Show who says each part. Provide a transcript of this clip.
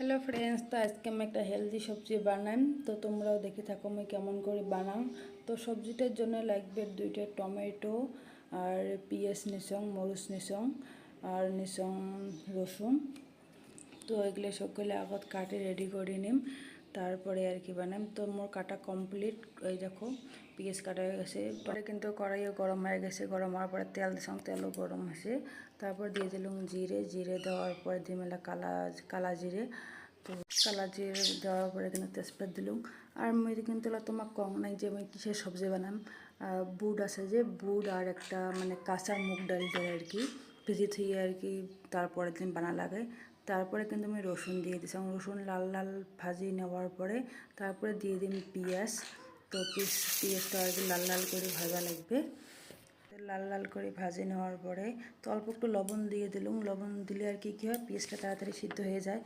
Speaker 1: Hello friends, তো আজকে আমি একটা হেলদি সবজি বানাই। তো তোমরাও দেখে থাকো আমি কেমন করে বানাম। তো সবজিটার জন্য লাগবে 2টা টমেটো আর পিঁয়াজ নিসং, মরিচ নিসং আর নিসং রসুন। তো এগুলো সকলে আগত কাটে রেডি করে নিম, তারপরে আর কি বানাম। তো মোর কাটা কমপ্লিট। এই দেখো পিঁয়াজ কাটা হয়ে গেছে। পরে কিন্তু কড়াইও গরম হয়ে গেছে, গরম হওয়ার পরে তেল দিলাম, তেলও গরম হয়েছে। তারপর দিয়ে দিলাম জিরে, জিরে দেওয়ার পরে দিমেলা কালা জিরে। তো কালা জিরে দেওয়ার পরে কিন্তু তেজপাত দিলাম। আর মই কিন্তু তোমাক কম নাই যে আমি কিসের সবজি বানাম। বুট আছে যে বুট আর একটা মানে কাঁচা মুগ ডাল দেয় আর কি, ভিজি থুয়ে আর কি তারপরের দিন বানা লাগে। তারপরে কিন্তু আমি রসুন দিয়ে দিলাম, রসুন লাল লাল ভাজি নেওয়ার পরে তারপরে দিয়ে দিন পিঁয়াজ। তো পিঁয়াজটা আর কি লাল লাল করে ভাজা লাগবে। লাল লাল করে ভাজে নেওয়ার পরে তো অল্প একটু লবণ দিয়ে দিলাম। লবণ দিলে আর কি কী হয়, পিঁয়াজটা তাড়াতাড়ি সিদ্ধ হয়ে যায়।